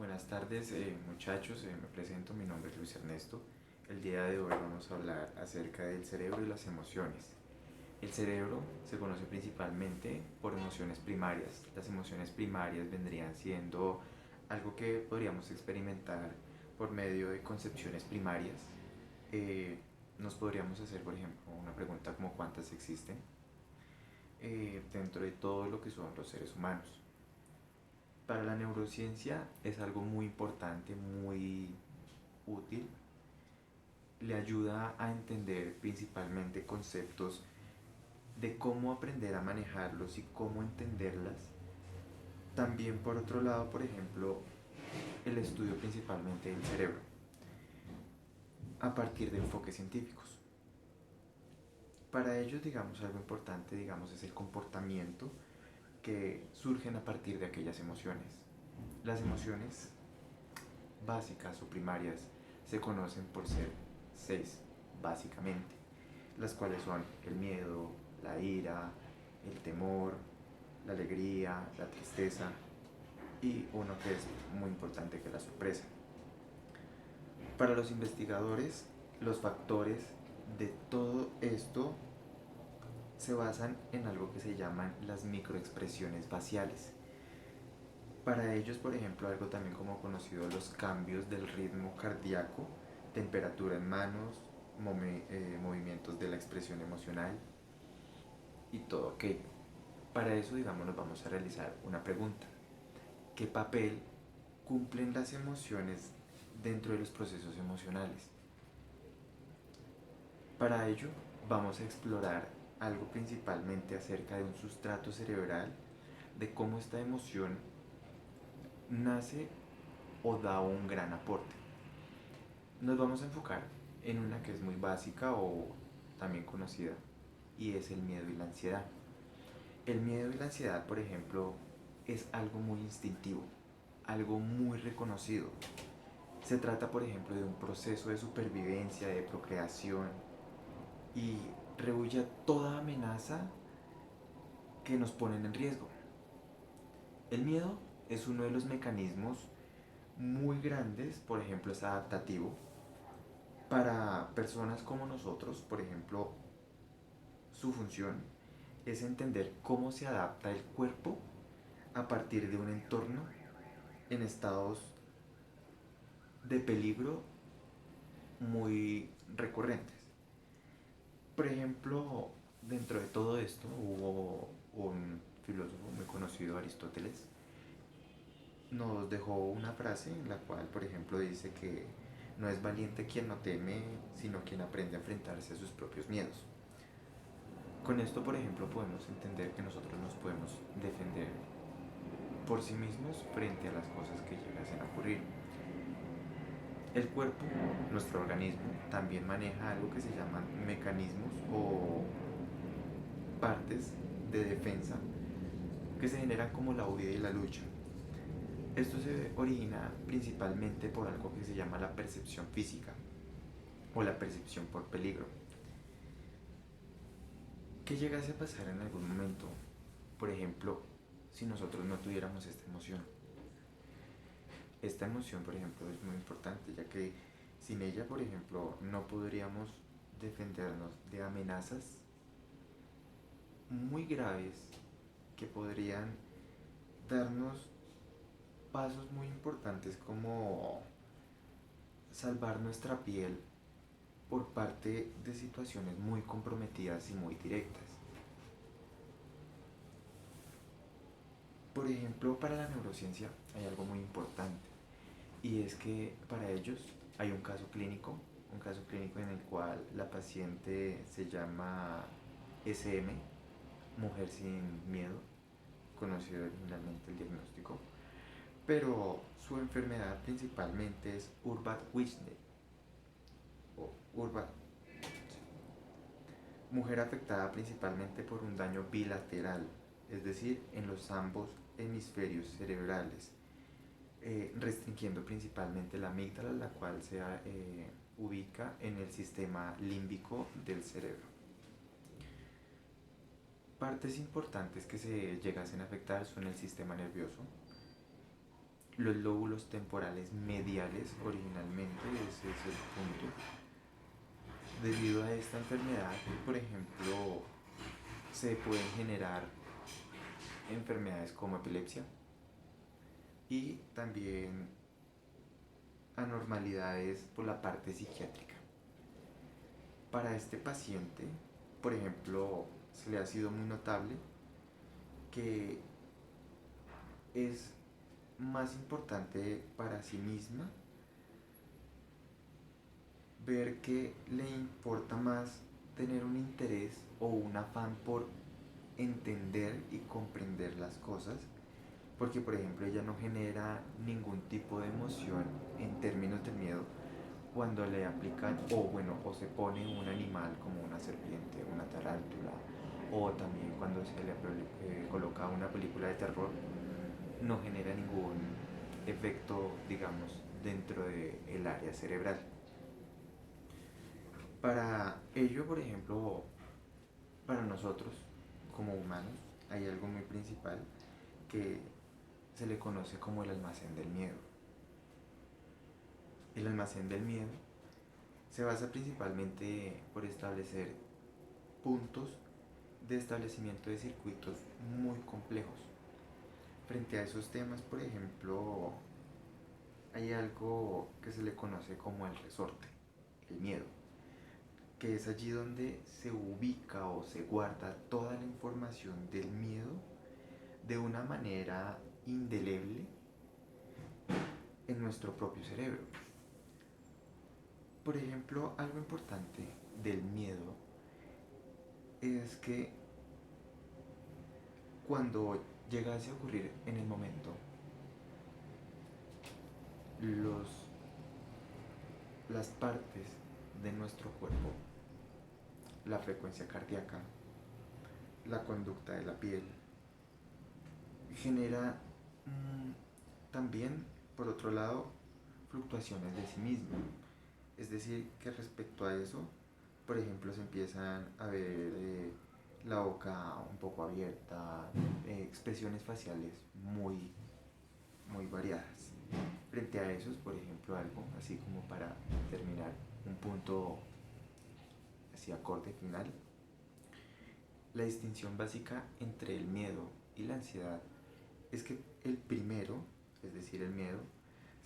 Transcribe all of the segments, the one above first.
Buenas tardes, muchachos. Me presento, mi nombre es Luis Ernesto. El día de hoy vamos a hablar acerca del cerebro y las emociones. El cerebro se conoce principalmente por emociones primarias. Las emociones primarias vendrían siendo algo que podríamos experimentar por medio de concepciones primarias. Eh, Nos podríamos hacer, por ejemplo, una pregunta como cuántas existen dentro de todo lo que son los seres humanos. Para la neurociencia es algo muy importante, muy útil. Le ayuda a entender principalmente conceptos de cómo aprender a manejarlos y cómo entenderlas. También por otro lado, por ejemplo, el estudio principalmente del cerebro a partir de enfoques científicos. Para ellos, digamos, algo importante, digamos, es el comportamiento que surgen a partir de aquellas emociones. Las emociones básicas o primarias se conocen por ser seis, básicamente, las cuales son el miedo, la ira, el temor, la alegría, la tristeza y uno que es muy importante que es la sorpresa. Para los investigadores, los factores de todo esto se basan en algo que se llaman las microexpresiones faciales. Para ellos, por ejemplo, algo también como conocido los cambios del ritmo cardíaco, temperatura en manos, movimientos de la expresión emocional y todo aquello. Para eso, digamos, nos vamos a realizar una pregunta. ¿Qué papel cumplen las emociones dentro de los procesos emocionales? Para ello, vamos a explorar algo principalmente acerca de un sustrato cerebral, de cómo esta emoción nace o da un gran aporte. Nos vamos a enfocar en una que es muy básica o también conocida y es el miedo y la ansiedad. El miedo y la ansiedad, por ejemplo, es algo muy instintivo, algo muy reconocido. Se trata, por ejemplo, de un proceso de supervivencia, de procreación y rehuye toda amenaza que nos ponen en riesgo. El miedo es uno de los mecanismos muy grandes, por ejemplo, es adaptativo para personas como nosotros. Por ejemplo, su función es entender cómo se adapta el cuerpo a partir de un entorno en estados de peligro muy recurrentes. Por ejemplo, dentro de todo esto hubo un filósofo muy conocido, Aristóteles, nos dejó una frase en la cual, por ejemplo, dice que no es valiente quien no teme, sino quien aprende a enfrentarse a sus propios miedos. Con esto, por ejemplo, podemos entender que nosotros nos podemos defender por sí mismos frente a las cosas que llegasen a ocurrir. El cuerpo, nuestro organismo, también maneja algo que se llaman mecanismos o partes de defensa que se generan como la huida y la lucha. Esto se origina principalmente por algo que se llama la percepción física o la percepción por peligro. ¿Qué llegase a pasar en algún momento? Por ejemplo, si nosotros no tuviéramos esta emoción. Esta emoción, por ejemplo, es muy importante, ya que sin ella, por ejemplo, no podríamos defendernos de amenazas muy graves que podrían darnos pasos muy importantes como salvar nuestra piel por parte de situaciones muy comprometidas y muy directas. Por ejemplo, para la neurociencia hay algo muy importante y es que para ellos hay un caso clínico en el cual la paciente se llama SM, mujer sin miedo, conocido originalmente el diagnóstico, pero su enfermedad principalmente es Urbach-Wiesner o Urbach, mujer afectada principalmente por un daño bilateral, es decir, en los ambos hemisferios cerebrales, restringiendo principalmente la amígdala, la cual se ubica en el sistema límbico del cerebro. Partes importantes que se llegasen a afectar son el sistema nervioso, los lóbulos temporales mediales originalmente, ese es el punto. Debido a esta enfermedad, por ejemplo, se pueden generar enfermedades como epilepsia y también anormalidades por la parte psiquiátrica. Para este paciente, por ejemplo, se le ha sido muy notable que es más importante para sí misma ver que le importa más tener un interés o un afán por entender y comprender las cosas, porque por ejemplo ella no genera ningún tipo de emoción en términos de miedo cuando le aplican o bueno o se pone un animal como una serpiente, una tarántula, o también cuando se le coloca una película de terror, no genera ningún efecto, digamos, dentro del área cerebral. Para ello, por ejemplo, para nosotros como humanos hay algo muy principal que se le conoce como el almacén del miedo. El almacén del miedo se basa principalmente por establecer puntos de establecimiento de circuitos muy complejos. Frente a esos temas, por ejemplo, hay algo que se le conoce como el resorte, el miedo, que es allí donde se ubica o se guarda toda la información del miedo de una manera indeleble en nuestro propio cerebro. Por ejemplo, algo importante del miedo es que cuando llegase a ocurrir en el momento, los, las partes de nuestro cuerpo, la frecuencia cardíaca, la conducta de la piel, genera también, por otro lado, fluctuaciones de sí mismo. Es decir, que respecto a eso, por ejemplo, se empiezan a ver la boca un poco abierta, expresiones faciales muy variadas. Frente a eso, por ejemplo, algo así como para terminar, un punto así acorde final, la distinción básica entre el miedo y la ansiedad es que el primero, es decir, el miedo,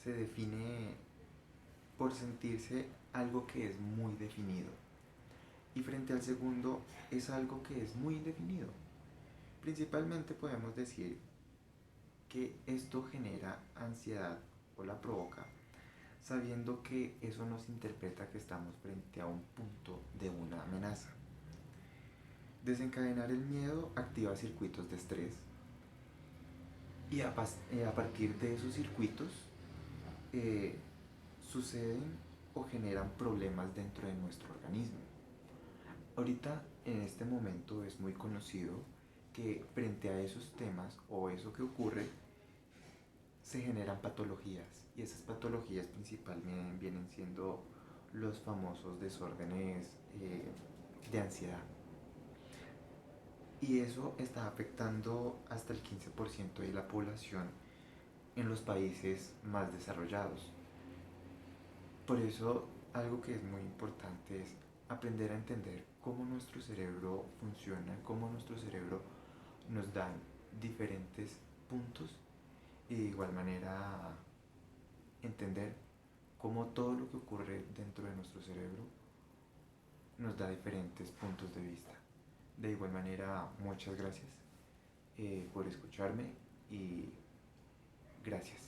se define por sentirse algo que es muy definido. Y frente al segundo es algo que es muy indefinido. Principalmente podemos decir que esto genera ansiedad o la provoca, sabiendo que eso nos interpreta que estamos frente a un punto de una amenaza. Desencadenar el miedo activa circuitos de estrés y a partir de esos circuitos eh, suceden o generan problemas dentro de nuestro organismo. Ahorita, en este momento, es muy conocido que frente a esos temas o eso que ocurre, se generan patologías y esas patologías principalmente vienen siendo los famosos desórdenes de ansiedad. Y eso está afectando hasta el 15% de la población en los países más desarrollados. Por eso, algo que es muy importante es aprender a entender cómo nuestro cerebro funciona, cómo nuestro cerebro nos da diferentes puntos y de igual manera entender cómo todo lo que ocurre dentro de nuestro cerebro nos da diferentes puntos de vista. De igual manera, muchas gracias por escucharme y gracias.